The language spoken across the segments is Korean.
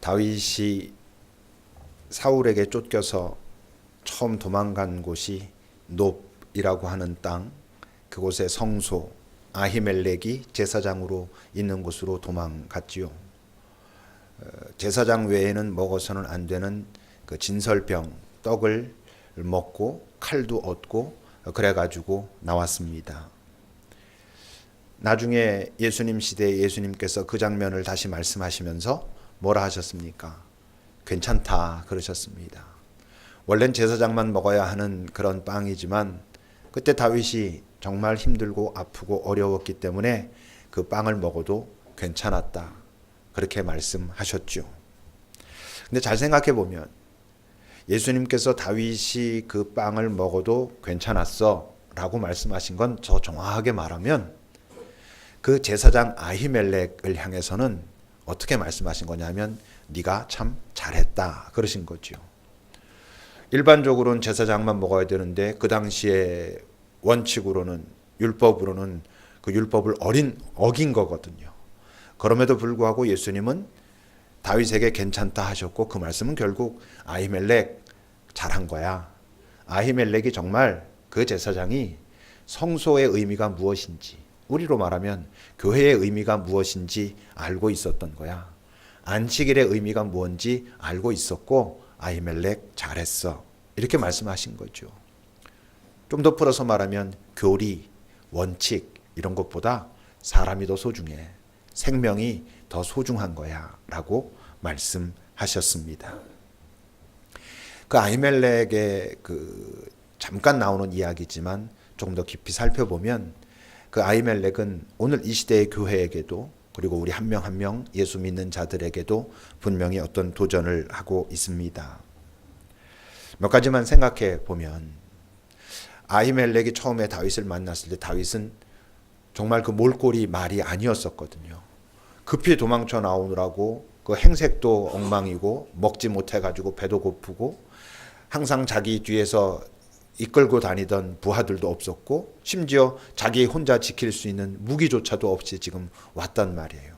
다윗이 사울에게 쫓겨서 처음 도망간 곳이 놉이라고 하는 땅, 그곳의 성소 아히멜렉이 제사장으로 있는 곳으로 도망갔지요. 제사장 외에는 먹어서는 안 되는 그 진설병 떡을 먹고 칼도 얻고 그래가지고 나왔습니다. 나중에 예수님 시대에 예수님께서 그 장면을 다시 말씀하시면서 뭐라 하셨습니까? 괜찮다 그러셨습니다. 원래는 제사장만 먹어야 하는 그런 빵이지만 그때 다윗이 정말 힘들고 아프고 어려웠기 때문에 그 빵을 먹어도 괜찮았다 그렇게 말씀하셨죠. 근데 잘 생각해 보면 예수님께서 다윗이 그 빵을 먹어도 괜찮았어 라고 말씀하신 건 더 정확하게 말하면 그 제사장 아히멜렉을 향해서는 어떻게 말씀하신 거냐면 네가 참 잘했다 그러신 거죠. 일반적으로는 제사장만 먹어야 되는데 그 당시에 원칙으로는 율법으로는 그 율법을 어긴 거거든요. 그럼에도 불구하고 예수님은 다윗에게 괜찮다 하셨고 그 말씀은 결국 아히멜렉 잘한 거야. 아히멜렉이 정말 그 제사장이 성소의 의미가 무엇인지, 우리로 말하면 교회의 의미가 무엇인지 알고 있었던 거야. 안식일의 의미가 뭔지 알고 있었고 아히멜렉 잘했어 이렇게 말씀하신 거죠. 좀 더 풀어서 말하면 교리, 원칙 이런 것보다 사람이 더 소중해. 생명이 더 소중한 거야 라고 말씀하셨습니다. 그 아히멜렉의 그 잠깐 나오는 이야기지만 조금 더 깊이 살펴보면 그 아히멜렉은 오늘 이 시대의 교회에게도 그리고 우리 한 명 한 명 예수 믿는 자들에게도 분명히 어떤 도전을 하고 있습니다. 몇 가지만 생각해 보면 아히멜렉이 처음에 다윗을 만났을 때 다윗은 정말 그 몰골이 말이 아니었었거든요. 급히 도망쳐 나오느라고 그 행색도 엉망이고 먹지 못해가지고 배도 고프고 항상 자기 뒤에서 이끌고 다니던 부하들도 없었고 심지어 자기 혼자 지킬 수 있는 무기조차도 없이 지금 왔단 말이에요.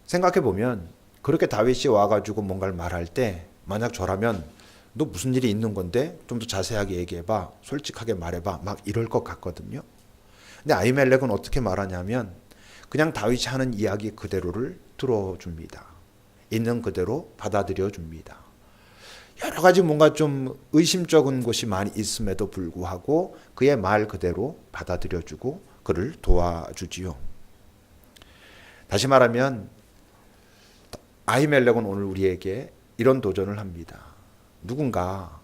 생각해보면 그렇게 다윗이 와가지고 뭔가를 말할 때 만약 저라면 너 무슨 일이 있는 건데 좀 더 자세하게 얘기해봐, 솔직하게 말해봐 막 이럴 것 같거든요. 근데 아히멜렉은 어떻게 말하냐면 그냥 다윗이 하는 이야기 그대로를 들어줍니다. 있는 그대로 받아들여줍니다. 여러 가지 뭔가 좀 의심쩍은 것이 많이 있음에도 불구하고 그의 말 그대로 받아들여주고 그를 도와주지요. 다시 말하면 아히멜렉은 오늘 우리에게 이런 도전을 합니다. 누군가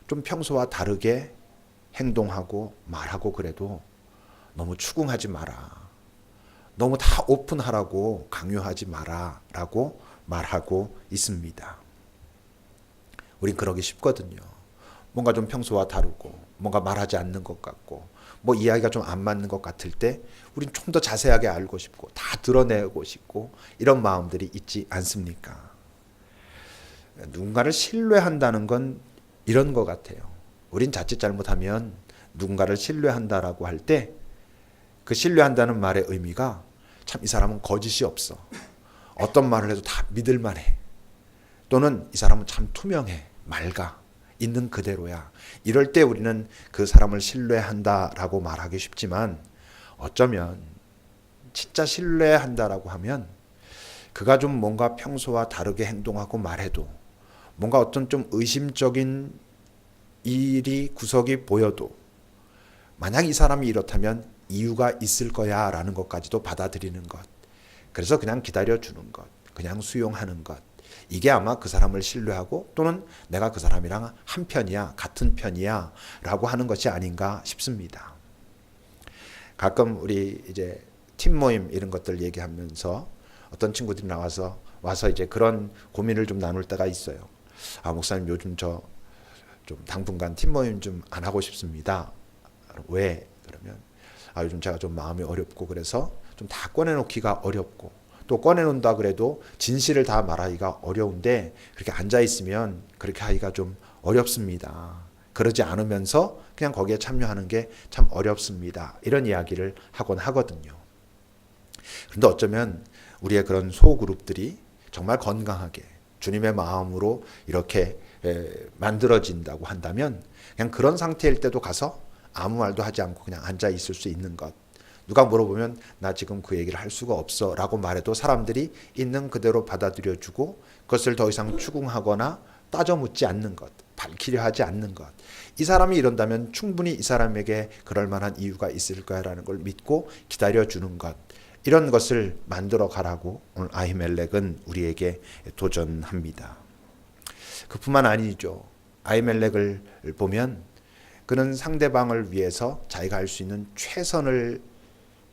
좀 평소와 다르게 행동하고 말하고 그래도 너무 추궁하지 마라. 너무 다 오픈하라고 강요하지 마라 라고 말하고 있습니다. 우린 그러기 쉽거든요. 뭔가 좀 평소와 다르고 뭔가 말하지 않는 것 같고 뭐 이야기가 좀 안 맞는 것 같을 때 우린 좀 더 자세하게 알고 싶고 다 드러내고 싶고 이런 마음들이 있지 않습니까? 누군가를 신뢰한다는 건 이런 것 같아요. 우린 자칫 잘못하면 누군가를 신뢰한다라고 할 때 그 신뢰한다는 말의 의미가 참 이 사람은 거짓이 없어. 어떤 말을 해도 다 믿을 만해. 또는 이 사람은 참 투명해, 맑아, 있는 그대로야. 이럴 때 우리는 그 사람을 신뢰한다라고 말하기 쉽지만 어쩌면 진짜 신뢰한다라고 하면 그가 좀 뭔가 평소와 다르게 행동하고 말해도 뭔가 어떤 좀 의심적인 일이 구석이 보여도 만약 이 사람이 이렇다면 이유가 있을 거야 라는 것까지도 받아들이는 것. 그래서 그냥 기다려주는 것, 그냥 수용하는 것. 이게 아마 그 사람을 신뢰하고 또는 내가 그 사람이랑 한 편이야, 같은 편이야 라고 하는 것이 아닌가 싶습니다. 가끔 우리 이제 팀 모임 이런 것들 얘기하면서 어떤 친구들이 와서 이제 그런 고민을 좀 나눌 때가 있어요. 아, 목사님 요즘 저 좀 당분간 팀 모임 좀 안 하고 싶습니다. 왜? 그러면 아, 요즘 제가 좀 마음이 어렵고 그래서 좀 다 꺼내놓기가 어렵고 또 꺼내놓는다 그래도 진실을 다 말하기가 어려운데 그렇게 앉아있으면 그렇게 하기가 좀 어렵습니다. 그러지 않으면서 그냥 거기에 참여하는 게 참 어렵습니다. 이런 이야기를 하곤 하거든요. 그런데 어쩌면 우리의 그런 소그룹들이 정말 건강하게 주님의 마음으로 이렇게 만들어진다고 한다면 그냥 그런 상태일 때도 가서 아무 말도 하지 않고 그냥 앉아 있을 수 있는 것. 누가 물어보면 나 지금 그 얘기를 할 수가 없어 라고 말해도 사람들이 있는 그대로 받아들여주고 그것을 더 이상 추궁하거나 따져 묻지 않는 것, 밝히려 하지 않는 것. 이 사람이 이런다면 충분히 이 사람에게 그럴 만한 이유가 있을 거야라는 걸 믿고 기다려주는 것. 이런 것을 만들어 가라고 오늘 아히멜렉은 우리에게 도전합니다. 그뿐만 아니죠. 아히멜렉을 보면 그는 상대방을 위해서 자기가 할 수 있는 최선을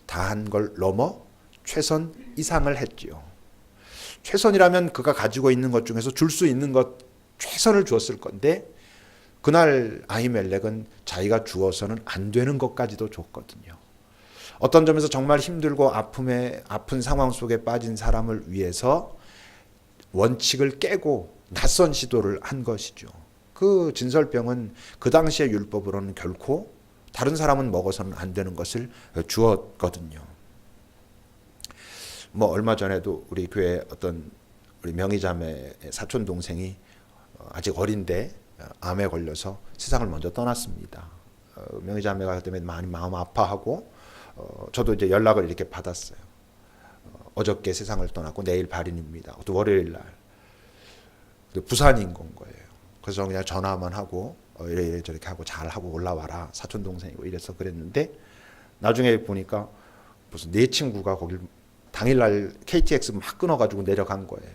다한 걸 넘어 최선 이상을 했지요. 최선이라면 그가 가지고 있는 것 중에서 줄 수 있는 것 최선을 주었을 건데 그날 아히멜렉은 자기가 주어서는 안 되는 것까지도 줬거든요. 어떤 점에서 정말 힘들고 아픈 상황 속에 빠진 사람을 위해서 원칙을 깨고 낯선 시도를 한 것이죠. 그 진설병은 그 당시의 율법으로는 결코 다른 사람은 먹어서는 안 되는 것을 주었거든요. 뭐 얼마 전에도 우리 교회 어떤 우리 명의자매 사촌 동생이 아직 어린데 암에 걸려서 세상을 먼저 떠났습니다. 명의자매가 때문에 많이 마음 아파하고 저도 이제 연락을 이렇게 받았어요. 어저께 세상을 떠났고 내일 발인입니다. 또 월요일 날 부산인 건 거예요. 그래서 그냥 전화만 하고 이래 저렇게 하고 잘 하고 올라와라 사촌 동생이고 이래서 그랬는데 나중에 보니까 무슨 내 친구가 거길 당일날 KTX 막 끊어가지고 내려간 거예요.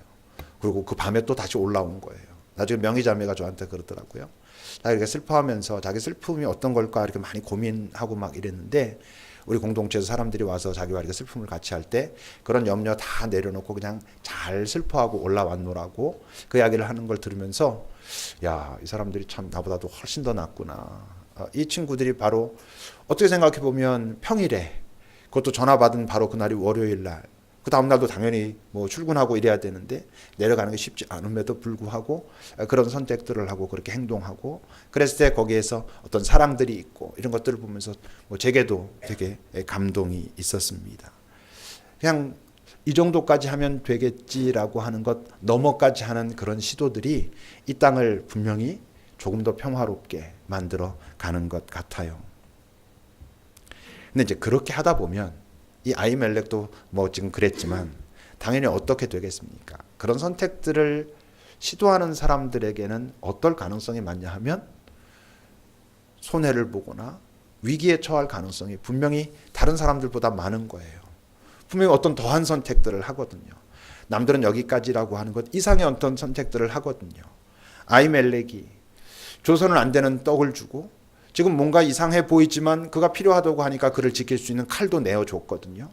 그리고 그 밤에 또 다시 올라온 거예요. 나중에 명의자매가 저한테 그러더라고요. 자기가 슬퍼하면서 자기 슬픔이 어떤 걸까 이렇게 많이 고민하고 막 이랬는데 우리 공동체에서 사람들이 와서 자기와 이렇게 슬픔을 같이 할 때 그런 염려 다 내려놓고 그냥 잘 슬퍼하고 올라왔노라고 그 이야기를 하는 걸 들으면서 야, 이 사람들이 참 나보다도 훨씬 더 낫구나. 이 친구들이 바로 어떻게 생각해 보면 평일에 그것도 전화 받은 바로 그날이 월요일 날. 그 다음 날도 당연히 뭐 출근하고 이래야 되는데 내려가는 게 쉽지 않음에도 불구하고 그런 선택들을 하고 그렇게 행동하고 그랬을 때 거기에서 어떤 사랑들이 있고 이런 것들을 보면서 뭐 제게도 되게 감동이 있었습니다. 그냥 이 정도까지 하면 되겠지라고 하는 것 넘어까지 하는 그런 시도들이 이 땅을 분명히 조금 더 평화롭게 만들어 가는 것 같아요. 근데 이제 그렇게 하다 보면 이 아히멜렉도 뭐 지금 그랬지만 당연히 어떻게 되겠습니까? 그런 선택들을 시도하는 사람들에게는 어떨 가능성이 많냐 하면 손해를 보거나 위기에 처할 가능성이 분명히 다른 사람들보다 많은 거예요. 분명히 어떤 더한 선택들을 하거든요. 남들은 여기까지라고 하는 것 이상의 어떤 선택들을 하거든요. 아히멜렉이 줘서는 안 되는 떡을 주고 지금 뭔가 이상해 보이지만 그가 필요하다고 하니까 그를 지킬 수 있는 칼도 내어줬거든요.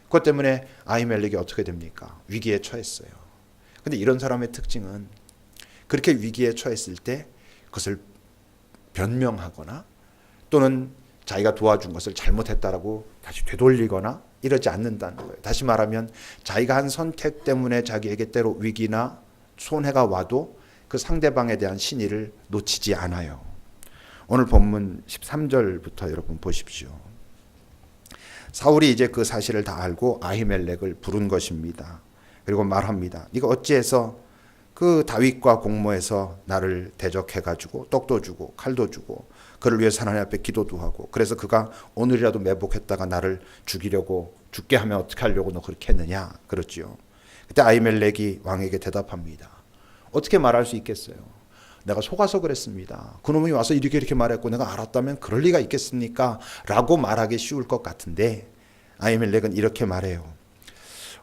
그것 때문에 아히멜렉이 어떻게 됩니까? 위기에 처했어요. 근데 이런 사람의 특징은 그렇게 위기에 처했을 때 그것을 변명하거나 또는 자기가 도와준 것을 잘못했다라고 다시 되돌리거나 이러지 않는다는 거예요. 다시 말하면 자기가 한 선택 때문에 자기에게 때로 위기나 손해가 와도 그 상대방에 대한 신의를 놓치지 않아요. 오늘 본문 13절부터 여러분 보십시오. 사울이 이제 그 사실을 다 알고 아히멜렉을 부른 것입니다. 그리고 말합니다. 네가 어찌해서 그 다윗과 공모해서 나를 대적해가지고 떡도 주고 칼도 주고 그를 위해서 하나님 앞에 기도도 하고 그래서 그가 오늘이라도 매복했다가 나를 죽이려고 죽게 하면 어떻게 하려고 너 그렇게 했느냐 그렇지요. 그때 아히멜렉이 왕에게 대답합니다. 어떻게 말할 수 있겠어요? 내가 속아서 그랬습니다. 그놈이 와서 이렇게 말했고 내가 알았다면 그럴 리가 있겠습니까? 라고 말하기 쉬울 것 같은데 아히멜렉은 이렇게 말해요.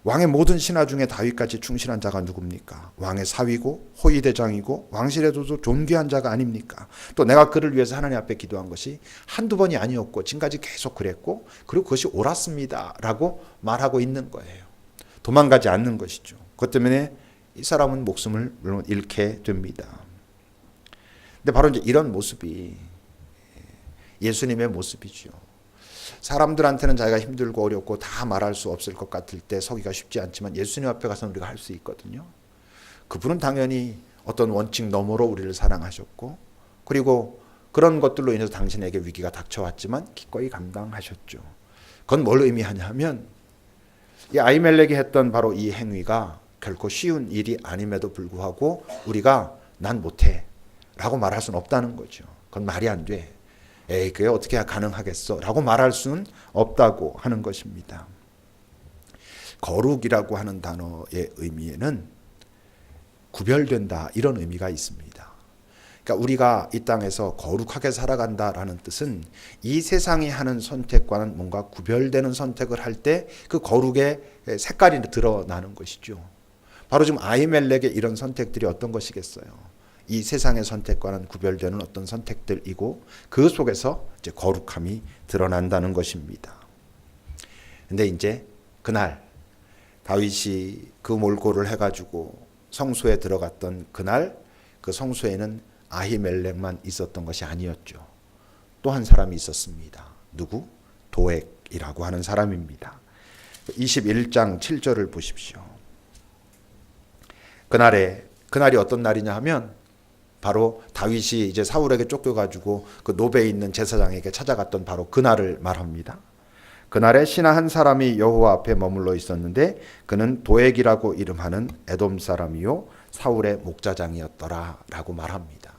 왕의 모든 신하 중에 다윗같이 충실한 자가 누굽니까? 왕의 사위고 호위대장이고 왕실에도 존귀한 자가 아닙니까? 또 내가 그를 위해서 하나님 앞에 기도한 것이 한두 번이 아니었고 지금까지 계속 그랬고 그리고 그것이 옳았습니다. 라고 말하고 있는 거예요. 도망가지 않는 것이죠. 그것 때문에 이 사람은 목숨을 물론 잃게 됩니다. 근데 바로 이제 이런 모습이 예수님의 모습이죠. 사람들한테는 자기가 힘들고 어렵고 다 말할 수 없을 것 같을 때 서기가 쉽지 않지만 예수님 앞에 가서 우리가 할 수 있거든요. 그분은 당연히 어떤 원칙 너머로 우리를 사랑하셨고 그리고 그런 것들로 인해서 당신에게 위기가 닥쳐왔지만 기꺼이 감당하셨죠. 그건 뭘 의미하냐면 이 아히멜렉이 했던 바로 이 행위가 결코 쉬운 일이 아님에도 불구하고 우리가 난 못해 라고 말할 수는 없다는 거죠. 그건 말이 안 돼. 에이, 그게 어떻게 가능하겠어 라고 말할 수는 없다고 하는 것입니다. 거룩이라고 하는 단어의 의미에는 구별된다 이런 의미가 있습니다. 그러니까 우리가 이 땅에서 거룩하게 살아간다라는 뜻은 이 세상이 하는 선택과는 뭔가 구별되는 선택을 할 때 그 거룩의 색깔이 드러나는 것이죠. 바로 지금 아히멜렉의 이런 선택들이 어떤 것이겠어요? 이 세상의 선택과는 구별되는 어떤 선택들이고 그 속에서 이제 거룩함이 드러난다는 것입니다. 근데 이제 그날 다윗이 그 몰골을 해가지고 성소에 들어갔던 그날 그 성소에는 아히멜렉만 있었던 것이 아니었죠. 또 한 사람이 있었습니다. 누구? 도액이라고 하는 사람입니다. 21장 7절을 보십시오. 그날이 어떤 날이냐 하면 바로 다윗이 이제 사울에게 쫓겨가지고 그 노베에 있는 제사장에게 찾아갔던 바로 그날을 말합니다. 그날에 신하 한 사람이 여호와 앞에 머물러 있었는데 그는 도액이라고 이름하는 에돔 사람이요 사울의 목자장이었더라 라고 말합니다.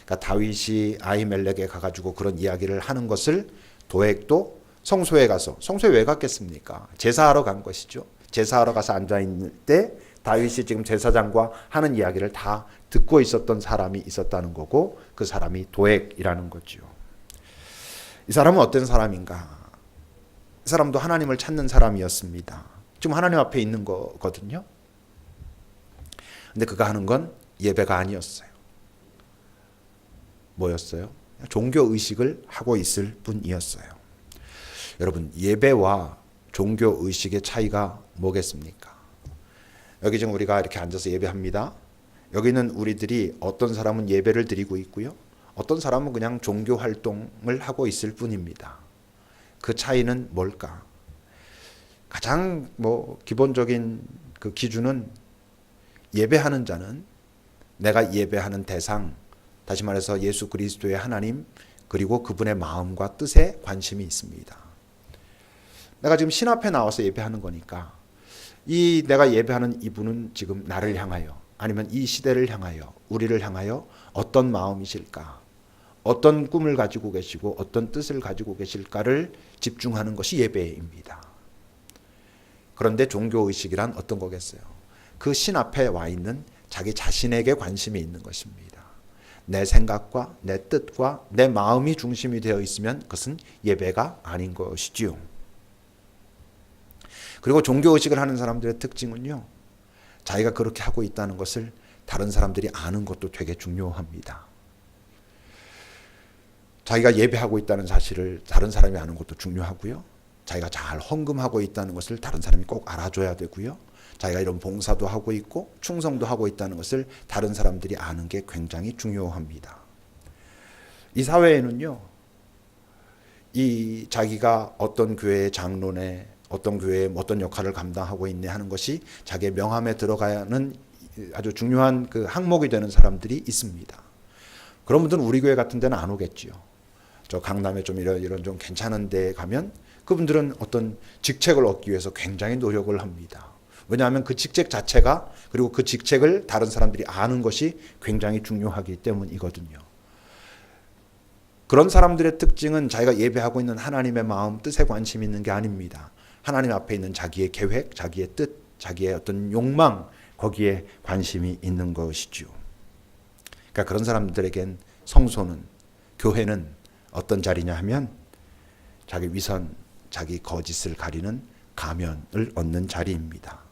그러니까 다윗이 아히멜렉에 가가지고 그런 이야기를 하는 것을 도액도 성소에 가서, 성소에 왜 갔겠습니까? 제사하러 간 것이죠. 제사하러 가서 앉아있을 때 다윗이 지금 제사장과 하는 이야기를 다 듣고 있었던 사람이 있었다는 거고 그 사람이 도액이라는 거죠. 이 사람은 어떤 사람인가? 이 사람도 하나님을 찾는 사람이었습니다. 지금 하나님 앞에 있는 거거든요. 근데 그가 하는 건 예배가 아니었어요. 뭐였어요? 종교의식을 하고 있을 뿐이었어요. 여러분, 예배와 종교의식의 차이가 뭐겠습니까? 여기 지금 우리가 이렇게 앉아서 예배합니다. 여기는 우리들이 어떤 사람은 예배를 드리고 있고요. 어떤 사람은 그냥 종교 활동을 하고 있을 뿐입니다. 그 차이는 뭘까? 가장 기본적인 그 기준은 예배하는 자는 내가 예배하는 대상, 다시 말해서 예수 그리스도의 하나님 그리고 그분의 마음과 뜻에 관심이 있습니다. 내가 지금 신 앞에 나와서 예배하는 거니까 이 내가 예배하는 이분은 지금 나를 향하여 아니면 이 시대를 향하여 우리를 향하여 어떤 마음이실까? 어떤 꿈을 가지고 계시고 어떤 뜻을 가지고 계실까를 집중하는 것이 예배입니다. 그런데 종교의식이란 어떤 거겠어요? 그 신 앞에 와 있는 자기 자신에게 관심이 있는 것입니다. 내 생각과 내 뜻과 내 마음이 중심이 되어 있으면 그것은 예배가 아닌 것이지요. 그리고 종교의식을 하는 사람들의 특징은요, 자기가 그렇게 하고 있다는 것을 다른 사람들이 아는 것도 되게 중요합니다. 자기가 예배하고 있다는 사실을 다른 사람이 아는 것도 중요하고요. 자기가 잘 헌금하고 있다는 것을 다른 사람이 꼭 알아줘야 되고요. 자기가 이런 봉사도 하고 있고 충성도 하고 있다는 것을 다른 사람들이 아는 게 굉장히 중요합니다. 이 사회에는요, 이 자기가 어떤 교회의 장로네, 어떤 교회에 어떤 역할을 감당하고 있네 하는 것이 자기의 명함에 들어가는 아주 중요한 그 항목이 되는 사람들이 있습니다. 그런 분들은 우리 교회 같은 데는 안 오겠지요. 저 강남에 좀 이런 좀 괜찮은 데 가면 그분들은 어떤 직책을 얻기 위해서 굉장히 노력을 합니다. 왜냐하면 그 직책 자체가 그리고 그 직책을 다른 사람들이 아는 것이 굉장히 중요하기 때문이거든요. 그런 사람들의 특징은 자기가 예배하고 있는 하나님의 마음, 뜻에 관심이 있는 게 아닙니다. 하나님 앞에 있는 자기의 계획, 자기의 뜻, 자기의 어떤 욕망, 거기에 관심이 있는 것이죠. 그러니까 그런 사람들에겐 성소는, 교회는 어떤 자리냐 하면 자기 위선, 자기 거짓을 가리는 가면을 얻는 자리입니다.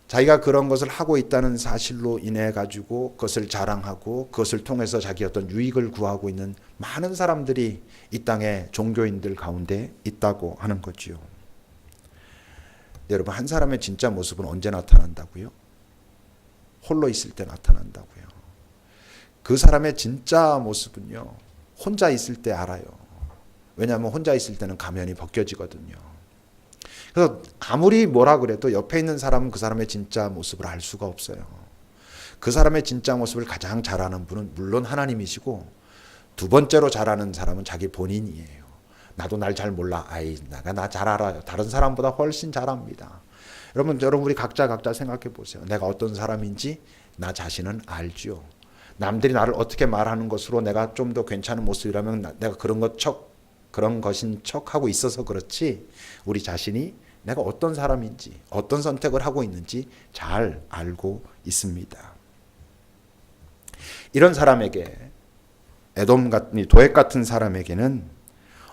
자기가 그런 것을 하고 있다는 사실로 인해 가지고 그것을 자랑하고 그것을 통해서 자기 어떤 유익을 구하고 있는 많은 사람들이 이 땅의 종교인들 가운데 있다고 하는 거지요. 여러분, 한 사람의 진짜 모습은 언제 나타난다고요? 홀로 있을 때 나타난다고요. 그 사람의 진짜 모습은요, 혼자 있을 때 알아요. 왜냐하면 혼자 있을 때는 가면이 벗겨지거든요. 그래서 아무리 뭐라 그래도 옆에 있는 사람은 그 사람의 진짜 모습을 알 수가 없어요. 그 사람의 진짜 모습을 가장 잘 아는 분은 물론 하나님이시고, 두 번째로 잘 아는 사람은 자기 본인이에요. 나도 날 잘 몰라. 아이, 내가 나 잘 알아요. 다른 사람보다 훨씬 잘 압니다. 여러분 우리 각자 생각해 보세요. 내가 어떤 사람인지 나 자신은 알죠. 남들이 나를 어떻게 말하는 것으로 내가 좀 더 괜찮은 모습이라면 내가 그런 것인 척 하고 있어서 그렇지, 우리 자신이 내가 어떤 사람인지 어떤 선택을 하고 있는지 잘 알고 있습니다. 이런 사람에게, 에돔 같은 도액 같은 사람에게는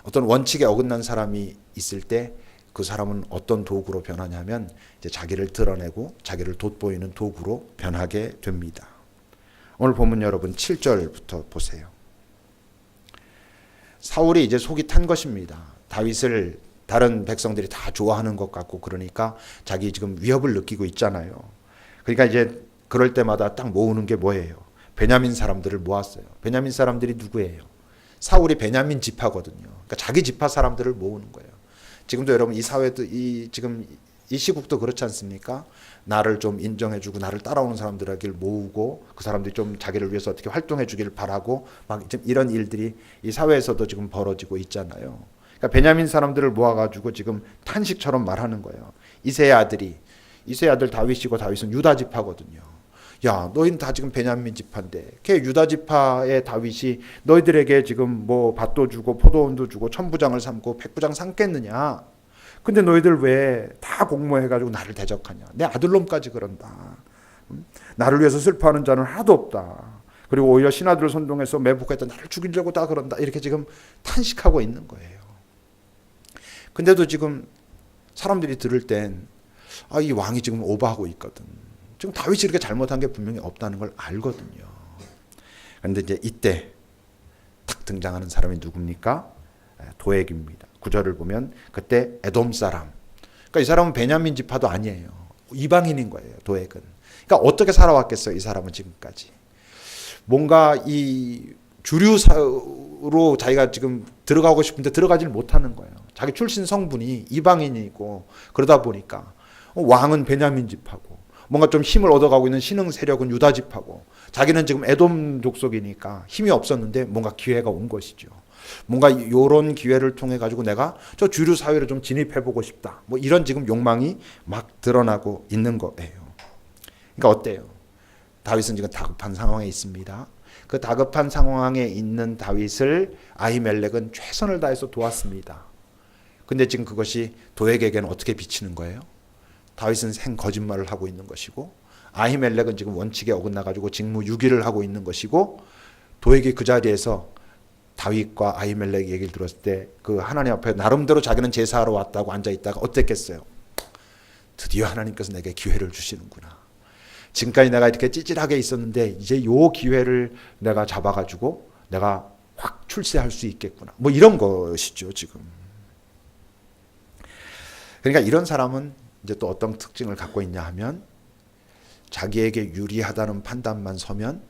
어떤 원칙에 어긋난 사람이 있을 때 그 사람은 어떤 도구로 변하냐면 이제 자기를 드러내고 자기를 돋보이는 도구로 변하게 됩니다. 오늘 본문 여러분 7절부터 보세요. 사울이 이제 속이 탄 것입니다. 다윗을 다른 백성들이 다 좋아하는 것 같고, 그러니까 자기 지금 위협을 느끼고 있잖아요. 그러니까 이제 그럴 때마다 딱 모으는 게 뭐예요? 베냐민 사람들을 모았어요. 베냐민 사람들이 누구예요? 사울이 베냐민 지파거든요. 그러니까 자기 지파 사람들을 모으는 거예요. 지금도 여러분 이 사회도 지금 이 시국도 그렇지 않습니까? 나를 좀 인정해주고 나를 따라오는 사람들에게 모으고 그 사람들이 좀 자기를 위해서 어떻게 활동해주길 바라고 막 지금 이런 일들이 이 사회에서도 지금 벌어지고 있잖아요. 그러니까 베냐민 사람들을 모아가지고 지금 탄식처럼 말하는 거예요. 이새의 아들 다윗이고, 다윗은 유다 지파거든요. 야, 너희는 다 지금 베냐민 지파인데 걔 유다 지파의 다윗이 너희들에게 지금 뭐 밭도 주고 포도원도 주고 천부장을 삼고 백부장 삼겠느냐? 근데 너희들 왜 다 공모해가지고 나를 대적하냐? 내 아들놈까지 그런다. 나를 위해서 슬퍼하는 자는 하나도 없다. 그리고 오히려 신하들을 선동해서 매복했다. 나를 죽이려고 다 그런다. 이렇게 지금 탄식하고 있는 거예요. 근데도 지금 사람들이 들을 땐 이 왕이 지금 오버하고 있거든. 지금 다윗이 이렇게 잘못한 게 분명히 없다는 걸 알거든요. 그런데 이제 이때 탁 등장하는 사람이 누굽니까? 도액입니다. 9절을 보면 그때 에돔 사람. 그러니까 이 사람은 베냐민 지파도 아니에요. 이방인인 거예요. 도액은. 그러니까 어떻게 살아왔겠어요? 이 사람은 지금까지. 뭔가 이 주류로 자기가 지금 들어가고 싶은데 들어가질 못하는 거예요. 자기 출신 성분이 이방인이고, 그러다 보니까 왕은 베냐민 지파고, 뭔가 좀 힘을 얻어가고 있는 신흥 세력은 유다 지파고, 자기는 지금 에돔 족속이니까 힘이 없었는데 뭔가 기회가 온 것이죠. 뭔가 이런 기회를 통해 가지고 내가 저 주류 사회로 좀 진입해보고 싶다. 뭐 이런 지금 욕망이 막 드러나고 있는 거예요. 그러니까 어때요? 다윗은 지금 다급한 상황에 있습니다. 그 다급한 상황에 있는 다윗을 아히멜렉은 최선을 다해서 도왔습니다. 근데 지금 그것이 도액에게는 어떻게 비치는 거예요? 다윗은 생 거짓말을 하고 있는 것이고, 아히멜렉은 지금 원칙에 어긋나가지고 직무유기를 하고 있는 것이고, 도액이 그 자리에서 다윗과 아히멜렉 얘기를 들었을 때 그 하나님 앞에 나름대로 자기는 제사하러 왔다고 앉아있다가 어땠겠어요? 드디어 하나님께서 내게 기회를 주시는구나. 지금까지 내가 이렇게 찌질하게 있었는데 이제 요 기회를 내가 잡아가지고 내가 확 출세할 수 있겠구나. 뭐 이런 것이죠, 지금. 그러니까 이런 사람은 이제 또 어떤 특징을 갖고 있냐 하면, 자기에게 유리하다는 판단만 서면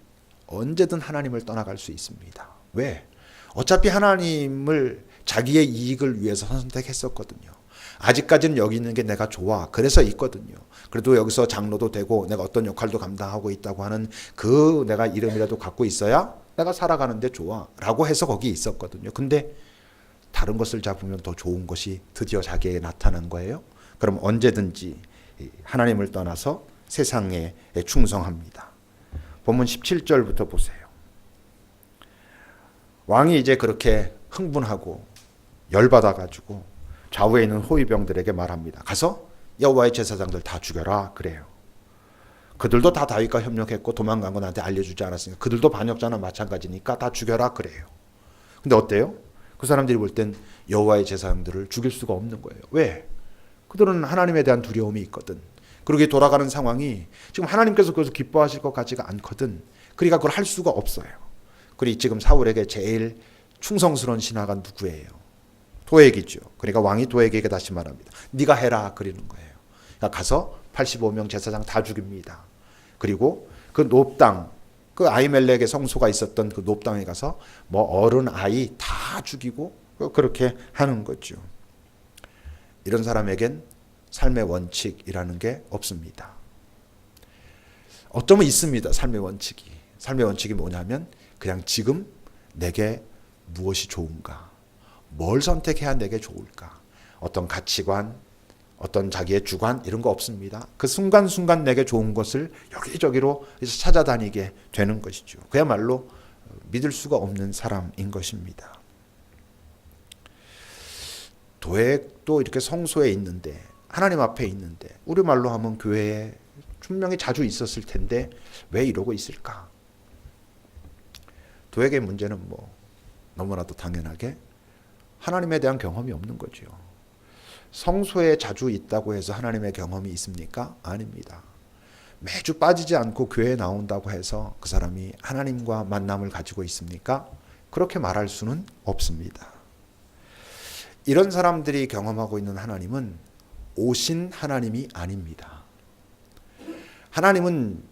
언제든 하나님을 떠나갈 수 있습니다. 왜? 어차피 하나님을 자기의 이익을 위해서 선택했었거든요. 아직까지는 여기 있는 게 내가 좋아. 그래서 있거든요. 그래도 여기서 장로도 되고 내가 어떤 역할도 감당하고 있다고 하는 그 내가 이름이라도 갖고 있어야 내가 살아가는데 좋아. 라고 해서 거기 있었거든요. 근데 다른 것을 잡으면 더 좋은 것이 드디어 자기에게 나타난 거예요. 그럼 언제든지 하나님을 떠나서 세상에 충성합니다. 본문 17절부터 보세요. 왕이 이제 그렇게 흥분하고 열받아가지고 좌우에 있는 호위병들에게 말합니다. 가서 여호와의 제사장들 다 죽여라 그래요. 그들도 다 다윗과 협력했고 도망간 거 나한테 알려주지 않았으니까 그들도 반역자나 마찬가지니까 다 죽여라 그래요. 근데 어때요? 그 사람들이 볼 땐 여호와의 제사장들을 죽일 수가 없는 거예요. 왜? 그들은 하나님에 대한 두려움이 있거든. 그러게 돌아가는 상황이 지금 하나님께서 그것을 기뻐하실 것 같지가 않거든. 그러니까 그걸 할 수가 없어요. 그리고 지금 사울에게 제일 충성스러운 신하가 누구예요? 도액이죠. 그러니까 왕이 도액에게 다시 말합니다. 네가 해라 그러는 거예요. 그러니까 가서 85명 제사장 다 죽입니다. 그리고 그 놋당, 그 아히멜렉의 성소가 있었던 그 놋당에 가서 뭐 어른 아이 다 죽이고 그렇게 하는 거죠. 이런 사람에겐 삶의 원칙이라는 게 없습니다. 어쩌면 있습니다. 삶의 원칙이. 삶의 원칙이 뭐냐면 그냥 지금 내게 무엇이 좋은가? 뭘 선택해야 내게 좋을까? 어떤 가치관, 어떤 자기의 주관 이런 거 없습니다. 그 순간순간 내게 좋은 것을 여기저기로 찾아다니게 되는 것이죠. 그야말로 믿을 수가 없는 사람인 것입니다. 도액도 이렇게 성소에 있는데, 하나님 앞에 있는데, 우리말로 하면 교회에 분명히 자주 있었을 텐데 왜 이러고 있을까? 도액의 문제는 너무나도 당연하게 하나님에 대한 경험이 없는 거죠. 성소에 자주 있다고 해서 하나님의 경험이 있습니까? 아닙니다. 매주 빠지지 않고 교회에 나온다고 해서 그 사람이 하나님과 만남을 가지고 있습니까? 그렇게 말할 수는 없습니다. 이런 사람들이 경험하고 있는 하나님은 오신 하나님이 아닙니다. 하나님은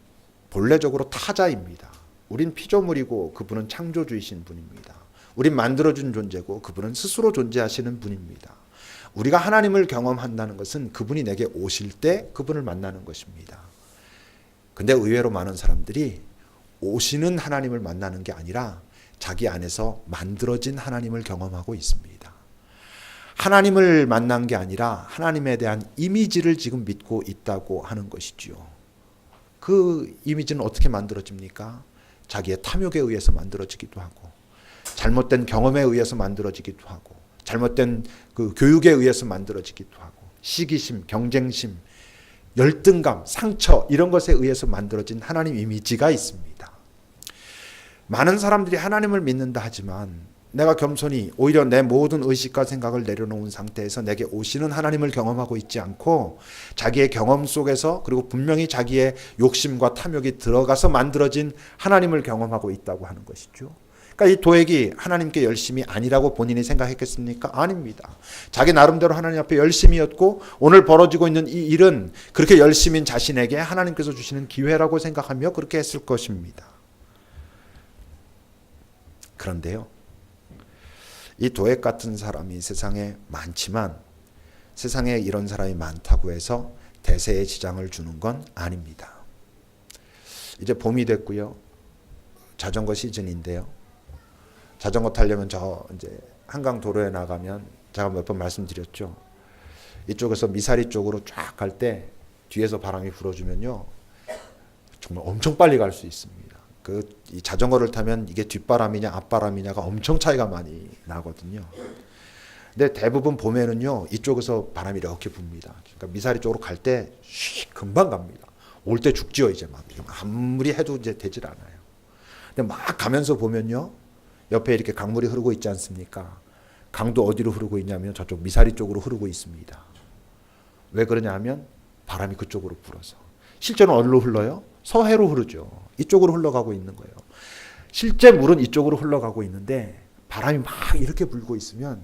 본래적으로 타자입니다. 우린 피조물이고 그분은 창조주이신 분입니다. 우린 만들어준 존재고 그분은 스스로 존재하시는 분입니다. 우리가 하나님을 경험한다는 것은 그분이 내게 오실 때 그분을 만나는 것입니다. 근데 의외로 많은 사람들이 오시는 하나님을 만나는 게 아니라 자기 안에서 만들어진 하나님을 경험하고 있습니다. 하나님을 만난 게 아니라 하나님에 대한 이미지를 지금 믿고 있다고 하는 것이지요. 그 이미지는 어떻게 만들어집니까? 자기의 탐욕에 의해서 만들어지기도 하고, 잘못된 경험에 의해서 만들어지기도 하고, 잘못된 그 교육에 의해서 만들어지기도 하고, 시기심, 경쟁심, 열등감, 상처 이런 것에 의해서 만들어진 하나님 이미지가 있습니다. 많은 사람들이 하나님을 믿는다 하지만 내가 겸손히 오히려 내 모든 의식과 생각을 내려놓은 상태에서 내게 오시는 하나님을 경험하고 있지 않고 자기의 경험 속에서, 그리고 분명히 자기의 욕심과 탐욕이 들어가서 만들어진 하나님을 경험하고 있다고 하는 것이죠. 그러니까 이 도액이 하나님께 열심이 아니라고 본인이 생각했겠습니까? 아닙니다. 자기 나름대로 하나님 앞에 열심이었고 오늘 벌어지고 있는 이 일은 그렇게 열심인 자신에게 하나님께서 주시는 기회라고 생각하며 그렇게 했을 것입니다. 그런데요, 이 도액 같은 사람이 세상에 많지만 세상에 이런 사람이 많다고 해서 대세에 지장을 주는 건 아닙니다. 이제 봄이 됐고요. 자전거 시즌인데요. 자전거 타려면 이제 한강 도로에 나가면 제가 몇 번 말씀드렸죠. 이쪽에서 미사리 쪽으로 쫙 갈 때 뒤에서 바람이 불어주면요, 정말 엄청 빨리 갈 수 있습니다. 이 자전거를 타면 이게 뒷바람이냐 앞바람이냐가 엄청 차이가 많이 나거든요. 근데 대부분 봄에는요, 이쪽에서 바람이 이렇게 붑니다. 그러니까 미사리 쪽으로 갈 때 금방 갑니다. 올 때 죽지요. 이제 막 아무리 해도 이제 되질 않아요. 근데 막 가면서 보면요, 옆에 이렇게 강물이 흐르고 있지 않습니까? 강도 어디로 흐르고 있냐면 저쪽 미사리 쪽으로 흐르고 있습니다. 왜 그러냐 하면 바람이 그쪽으로 불어서. 실제는 어디로 흘러요? 서해로 흐르죠. 이쪽으로 흘러가고 있는 거예요. 실제 물은 이쪽으로 흘러가고 있는데 바람이 막 이렇게 불고 있으면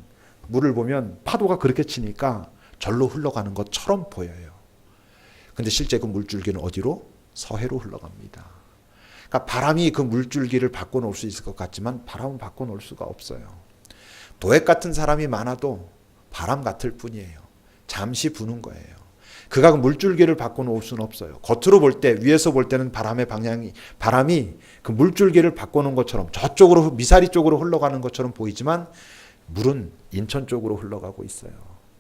물을 보면 파도가 그렇게 치니까 절로 흘러가는 것처럼 보여요. 근데 실제 그 물줄기는 어디로? 서해로 흘러갑니다. 그러니까 바람이 그 물줄기를 바꿔놓을 수 있을 것 같지만 바람은 바꿔놓을 수가 없어요. 도액 같은 사람이 많아도 바람 같을 뿐이에요. 잠시 부는 거예요. 그가 그 물줄기를 바꿔놓을 수는 없어요. 겉으로 볼 때, 위에서 볼 때는 바람이 그 물줄기를 바꿔놓은 것처럼 저쪽으로, 미사리 쪽으로 흘러가는 것처럼 보이지만 물은 인천 쪽으로 흘러가고 있어요.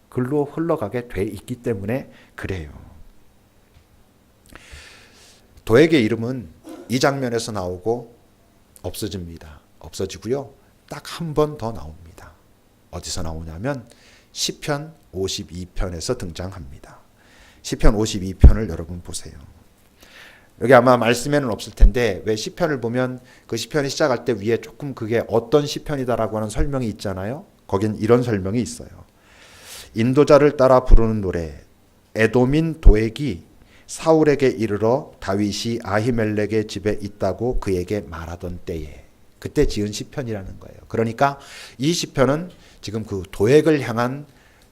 글로 흘러가게 돼 있기 때문에 그래요. 도액의 이름은 이 장면에서 나오고 없어집니다. 없어지고요. 딱 한 번 더 나옵니다. 어디서 나오냐면 시편 52편에서 등장합니다. 시편 52편을 여러분 보세요. 여기 아마 말씀에는 없을 텐데 왜 시편을 보면 그 시편이 시작할 때 위에 조금 그게 어떤 시편이다라고 하는 설명이 있잖아요. 거긴 이런 설명이 있어요. 인도자를 따라 부르는 노래, 에돔인 도액이 사울에게 이르러 다윗이 아히멜렉의 집에 있다고 그에게 말하던 때에, 그때 지은 시편이라는 거예요. 그러니까 이 시편은 지금 그 도액을 향한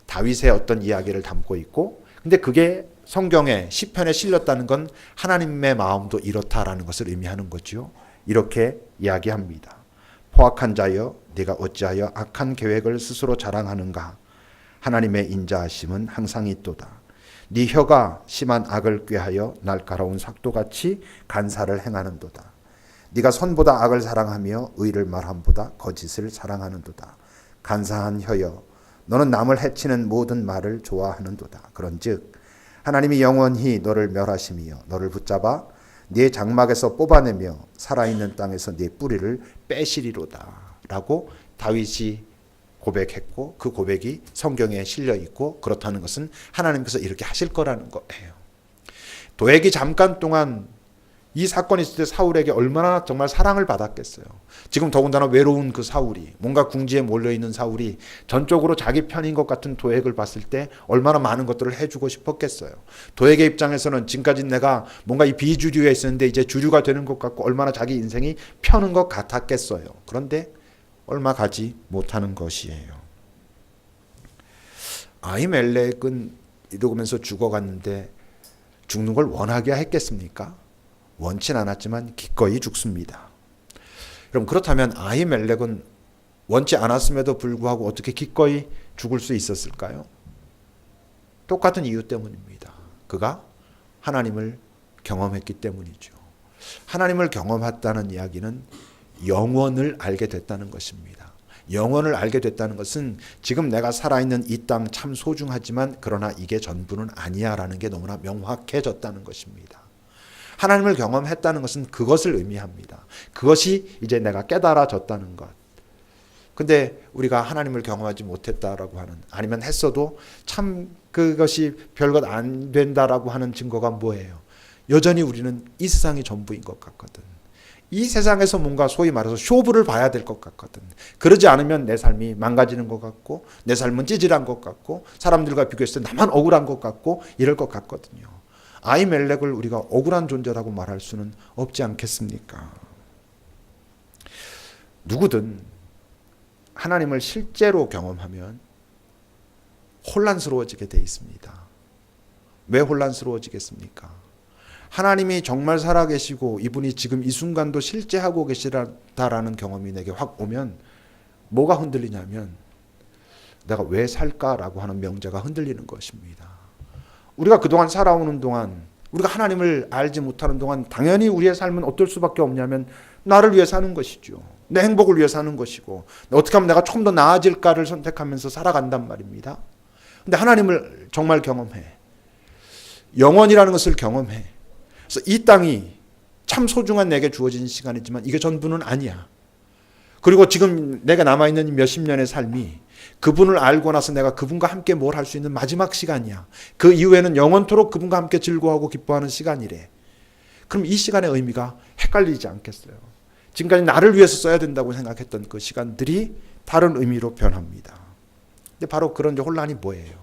다윗의 어떤 이야기를 담고 있고, 근데 그게 성경에 시편에 실렸다는 건 하나님의 마음도 이렇다라는 것을 의미하는 거죠. 이렇게 이야기합니다. 포악한 자여, 네가 어찌하여 악한 계획을 스스로 자랑하는가? 하나님의 인자하심은 항상 있도다. 네 혀가 심한 악을 꾀하여 날카로운 삭도같이 간사를 행하는도다. 네가 선보다 악을 사랑하며 의를 말함보다 거짓을 사랑하는도다. 간사한 혀여, 너는 남을 해치는 모든 말을 좋아하는도다. 그런즉 하나님이 영원히 너를 멸하심이여 너를 붙잡아 네 장막에서 뽑아내며 살아있는 땅에서 네 뿌리를 빼시리로다. 라고 다윗이 고백했고 그 고백이 성경에 실려 있고 그렇다는 것은 하나님께서 이렇게 하실 거라는 거예요. 도액이 잠깐 동안 이 사건이 있을 때 사울에게 얼마나 정말 사랑을 받았겠어요. 지금 더군다나 외로운 그 사울이, 뭔가 궁지에 몰려있는 사울이 전적으로 자기 편인 것 같은 도액을 봤을 때 얼마나 많은 것들을 해주고 싶었겠어요. 도액의 입장에서는 지금까지 내가 뭔가 이 비주류에 있었는데 이제 주류가 되는 것 같고 얼마나 자기 인생이 편한 것 같았겠어요. 그런데 얼마 가지 못하는 것이에요. 아히멜렉은 이러면서 죽어갔는데 죽는 걸 원하게 했겠습니까? 원치 않았지만 기꺼이 죽습니다. 그럼 그렇다면 아히멜렉은 원치 않았음에도 불구하고 어떻게 기꺼이 죽을 수 있었을까요? 똑같은 이유 때문입니다. 그가 하나님을 경험했기 때문이죠. 하나님을 경험했다는 이야기는 영원을 알게 됐다는 것입니다. 영원을 알게 됐다는 것은 지금 내가 살아있는 이 땅 참 소중하지만 그러나 이게 전부는 아니야 라는 게 너무나 명확해졌다는 것입니다. 하나님을 경험했다는 것은 그것을 의미합니다. 그것이 이제 내가 깨달아졌다는 것. 근데 우리가 하나님을 경험하지 못했다라고 하는, 아니면 했어도 참 그것이 별것 안 된다라고 하는 증거가 뭐예요? 여전히 우리는 이 세상이 전부인 것 같거든. 이 세상에서 뭔가 소위 말해서 쇼부를 봐야 될 것 같거든. 그러지 않으면 내 삶이 망가지는 것 같고 내 삶은 찌질한 것 같고 사람들과 비교했을 때 나만 억울한 것 같고 이럴 것 같거든요. 아히멜렉을 우리가 억울한 존재라고 말할 수는 없지 않겠습니까? 누구든 하나님을 실제로 경험하면 혼란스러워지게 돼 있습니다. 왜 혼란스러워지겠습니까? 하나님이 정말 살아계시고 이분이 지금 이 순간도 실제 하고 계시다라는 경험이 내게 확 오면 뭐가 흔들리냐면 내가 왜 살까라고 하는 명제가 흔들리는 것입니다. 우리가 그동안 살아오는 동안 우리가 하나님을 알지 못하는 동안 당연히 우리의 삶은 어떨 수밖에 없냐면 나를 위해 사는 것이죠. 내 행복을 위해 사는 것이고 어떻게 하면 내가 조금 더 나아질까를 선택하면서 살아간단 말입니다. 근데 하나님을 정말 경험해. 영원이라는 것을 경험해. 그래서 이 땅이 참 소중한 내게 주어진 시간이지만 이게 전부는 아니야. 그리고 지금 내가 남아있는 몇십 년의 삶이 그분을 알고 나서 내가 그분과 함께 뭘 할 수 있는 마지막 시간이야. 그 이후에는 영원토록 그분과 함께 즐거워하고 기뻐하는 시간이래. 그럼 이 시간의 의미가 헷갈리지 않겠어요? 지금까지 나를 위해서 써야 된다고 생각했던 그 시간들이 다른 의미로 변합니다. 근데 바로 그런 혼란이 뭐예요?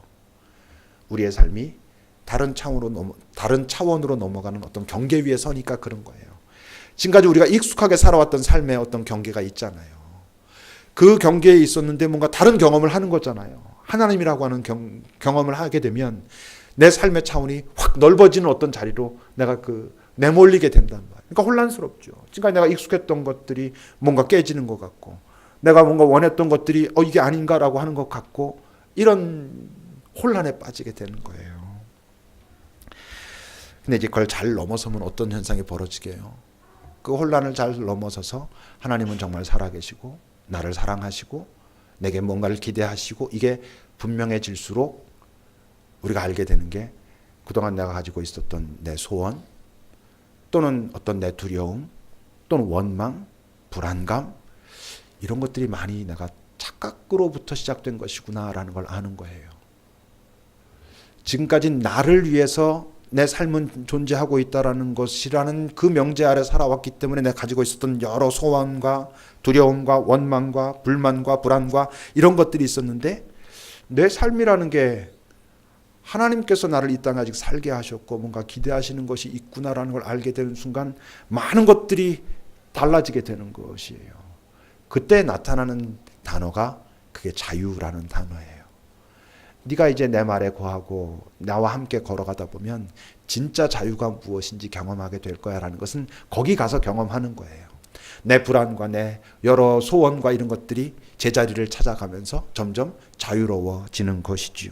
우리의 삶이 다른 차원으로 넘어가는 어떤 경계 위에 서니까 그런 거예요. 지금까지 우리가 익숙하게 살아왔던 삶의 어떤 경계가 있잖아요. 그 경계에 있었는데 뭔가 다른 경험을 하는 거잖아요. 하나님이라고 하는 경험을 하게 되면 내 삶의 차원이 확 넓어지는 어떤 자리로 내가 내몰리게 된단 말이에요. 그러니까 혼란스럽죠. 지금까지 내가 익숙했던 것들이 뭔가 깨지는 것 같고 내가 뭔가 원했던 것들이 이게 아닌가라고 하는 것 같고 이런 혼란에 빠지게 되는 거예요. 근데 이제 그걸 잘 넘어서면 어떤 현상이 벌어지게요? 그 혼란을 잘 넘어서서 하나님은 정말 살아계시고 나를 사랑하시고 내게 뭔가를 기대하시고 이게 분명해질수록 우리가 알게 되는 게 그동안 내가 가지고 있었던 내 소원 또는 어떤 내 두려움 또는 원망, 불안감 이런 것들이 많이 내가 착각으로부터 시작된 것이구나라는 걸 아는 거예요. 지금까지 나를 위해서 내 삶은 존재하고 있다라는 것이라는 그 명제 아래 살아왔기 때문에 내가 가지고 있었던 여러 소원과 두려움과 원망과 불만과 불안과 이런 것들이 있었는데 내 삶이라는 게 하나님께서 나를 이 땅에 아직 살게 하셨고 뭔가 기대하시는 것이 있구나라는 걸 알게 되는 순간 많은 것들이 달라지게 되는 것이에요. 그때 나타나는 단어가 그게 자유라는 단어예요. 네가 이제 내 말에 거하고 나와 함께 걸어가다 보면 진짜 자유가 무엇인지 경험하게 될 거야 라는 것은 거기 가서 경험하는 거예요. 내 불안과 내 여러 소원과 이런 것들이 제자리를 찾아가면서 점점 자유로워지는 것이지요.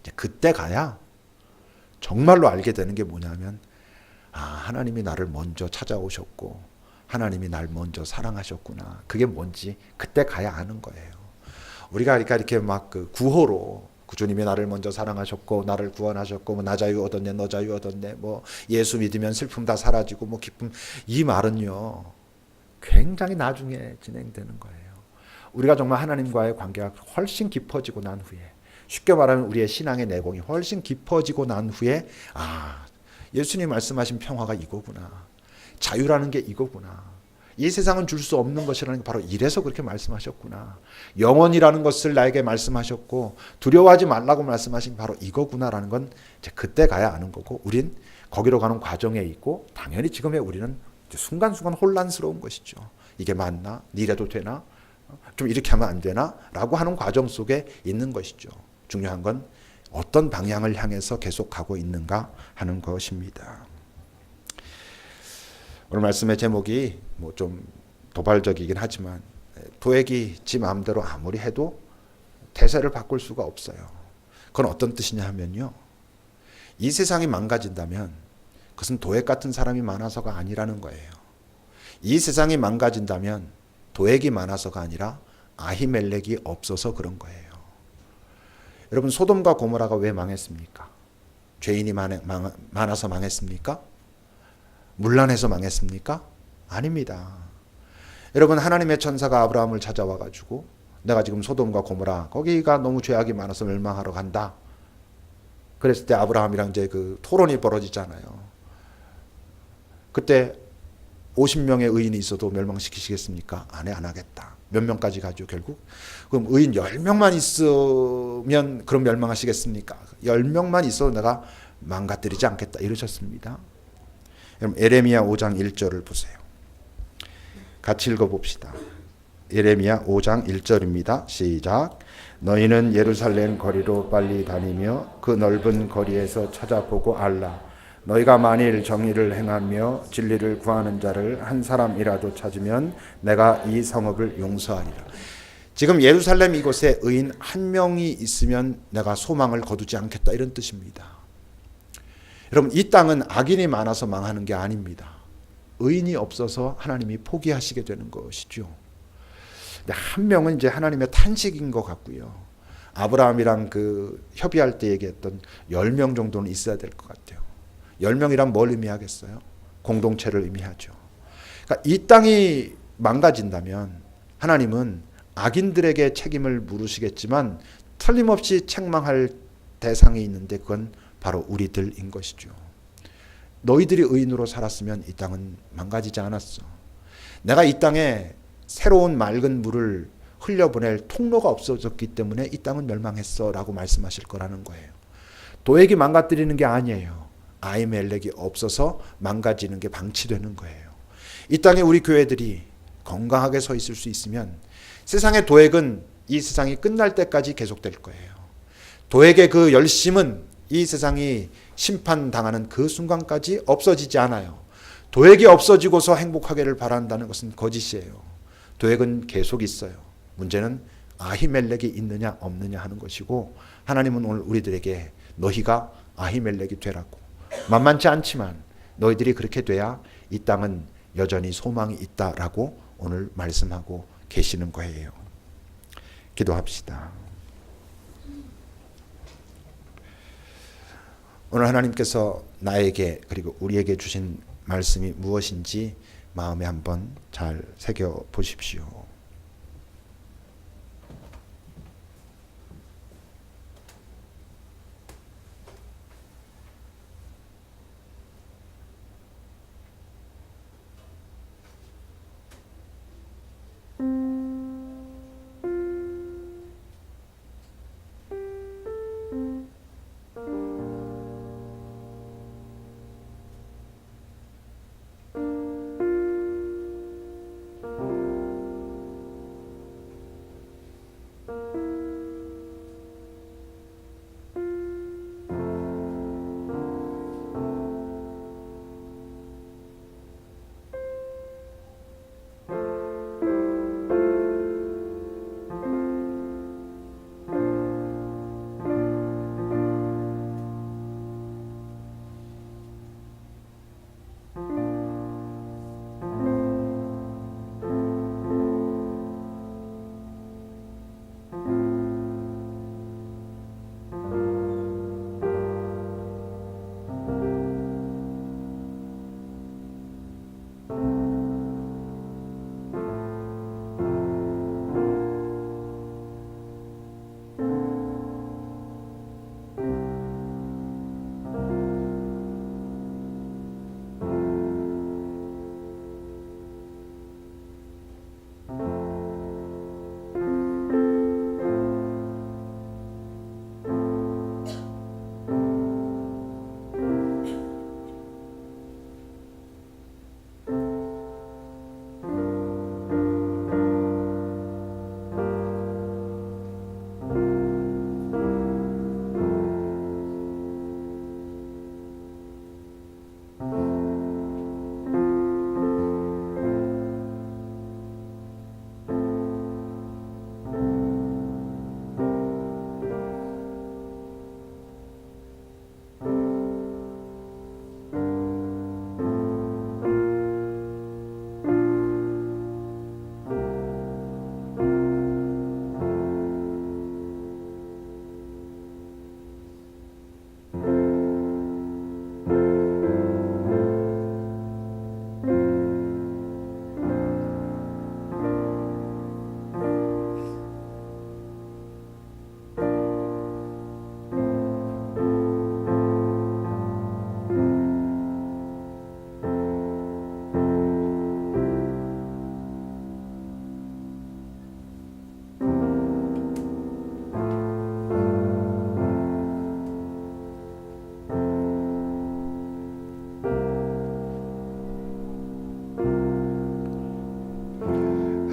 이제 그때 가야 정말로 알게 되는 게 뭐냐면 하나님이 나를 먼저 찾아오셨고 하나님이 날 먼저 사랑하셨구나. 그게 뭔지 그때 가야 아는 거예요. 우리가 그러니까 이렇게 막 그 구호로 주님이 나를 먼저 사랑하셨고 나를 구원하셨고 뭐 나 자유 얻었네 너 자유 얻었네 뭐 예수 믿으면 슬픔 다 사라지고 뭐 기쁨, 이 말은요 굉장히 나중에 진행되는 거예요. 우리가 정말 하나님과의 관계가 훨씬 깊어지고 난 후에, 쉽게 말하면 우리의 신앙의 내공이 훨씬 깊어지고 난 후에 예수님 말씀하신 평화가 이거구나, 자유라는 게 이거구나, 이 세상은 줄 수 없는 것이라는 게 바로 이래서 그렇게 말씀하셨구나, 영원이라는 것을 나에게 말씀하셨고 두려워하지 말라고 말씀하신 바로 이거구나라는 건 이제 그때 가야 아는 거고, 우린 거기로 가는 과정에 있고 당연히 지금의 우리는 순간순간 혼란스러운 것이죠. 이게 맞나? 이래도 되나? 좀 이렇게 하면 안 되나? 라고 하는 과정 속에 있는 것이죠. 중요한 건 어떤 방향을 향해서 계속 가고 있는가 하는 것입니다. 오늘 말씀의 제목이 뭐 좀 도발적이긴 하지만, 도액이 지 마음대로 아무리 해도 대세를 바꿀 수가 없어요. 그건 어떤 뜻이냐 하면요, 이 세상이 망가진다면 그것은 도액 같은 사람이 많아서가 아니라는 거예요. 이 세상이 망가진다면 도액이 많아서가 아니라 아히멜렉이 없어서 그런 거예요. 여러분, 소돔과 고모라가 왜 망했습니까? 죄인이 많아서 망했습니까? 문란해서 망했습니까? 아닙니다. 여러분, 하나님의 천사가 아브라함을 찾아와 가지고 내가 지금 소돔과 고모라 거기가 너무 죄악이 많아서 멸망하러 간다. 그랬을 때 아브라함이랑 이제 그 토론이 벌어지잖아요. 그때 50명의 의인이 있어도 멸망시키시겠습니까? 안 하겠다. 몇 명까지 가죠, 결국? 그럼 의인 10명만 있으면 그럼 멸망하시겠습니까? 10명만 있어도 내가 망가뜨리지 않겠다. 이러셨습니다. 여러분, 예레미야 5장 1절을 보세요. 같이 읽어봅시다. 예레미야 5장 1절입니다. 시작. 너희는 예루살렘 거리로 빨리 다니며 그 넓은 거리에서 찾아보고 알라. 너희가 만일 정의를 행하며 진리를 구하는 자를 한 사람이라도 찾으면 내가 이 성읍을 용서하리라. 지금 예루살렘 이곳에 의인 한 명이 있으면 내가 소망을 거두지 않겠다, 이런 뜻입니다. 여러분, 이 땅은 악인이 많아서 망하는 게 아닙니다. 의인이 없어서 하나님이 포기하시게 되는 것이죠. 근데 한 명은 이제 하나님의 탄식인 것 같고요. 아브라함이랑 그 협의할 때 얘기했던 10명 정도는 있어야 될 것 같아요. 10명이란 뭘 의미하겠어요? 공동체를 의미하죠. 그러니까 이 땅이 망가진다면 하나님은 악인들에게 책임을 물으시겠지만 틀림없이 책망할 대상이 있는데 그건 바로 우리들인 것이죠. 너희들이 의인으로 살았으면 이 땅은 망가지지 않았어. 내가 이 땅에 새로운 맑은 물을 흘려보낼 통로가 없어졌기 때문에 이 땅은 멸망했어 라고 말씀하실 거라는 거예요. 도액이 망가뜨리는 게 아니에요. 아히멜렉이 없어서 망가지는 게 방치되는 거예요. 이 땅에 우리 교회들이 건강하게 서 있을 수 있으면 세상의 도액은 이 세상이 끝날 때까지 계속될 거예요. 도액의 그 열심은 이 세상이 심판당하는 그 순간까지 없어지지 않아요. 도액이 없어지고서 행복하기를 바란다는 것은 거짓이에요. 도액은 계속 있어요. 문제는 아히멜렉이 있느냐 없느냐 하는 것이고, 하나님은 오늘 우리들에게 너희가 아히멜렉이 되라고, 만만치 않지만 너희들이 그렇게 돼야 이 땅은 여전히 소망이 있다라고 오늘 말씀하고 계시는 거예요. 기도합시다. 오늘 하나님께서 나에게 그리고 우리에게 주신 말씀이 무엇인지 마음에 한번 잘 새겨 보십시오.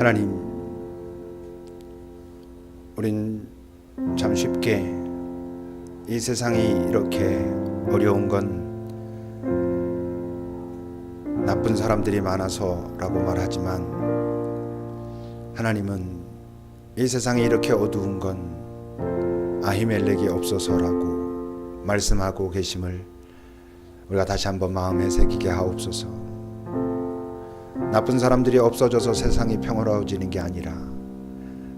하나님, 우린 참 쉽게 이 세상이 이렇게 어려운 건 나쁜 사람들이 많아서라고 말하지만, 하나님은 이 세상이 이렇게 어두운 건 아히멜렉이 없어서라고 말씀하고 계심을 우리가 다시 한번 마음에 새기게 하옵소서. 나쁜 사람들이 없어져서 세상이 평화로워지는 게 아니라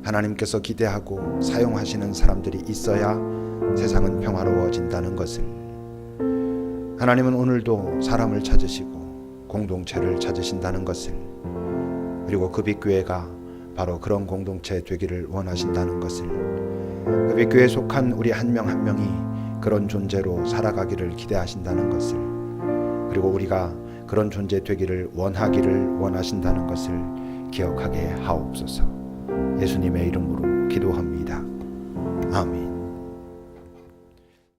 하나님께서 기대하고 사용하시는 사람들이 있어야 세상은 평화로워진다는 것을, 하나님은 오늘도 사람을 찾으시고 공동체를 찾으신다는 것을, 그리고 급입교회가 바로 그런 공동체 되기를 원하신다는 것을, 급입교회에 속한 우리 한 명 한 명이 그런 존재로 살아가기를 기대하신다는 것을, 그리고 우리가 그런 존재 되기를 원하기를 원하신다는 것을 기억하게 하옵소서. 예수님의 이름으로 기도합니다. 아멘.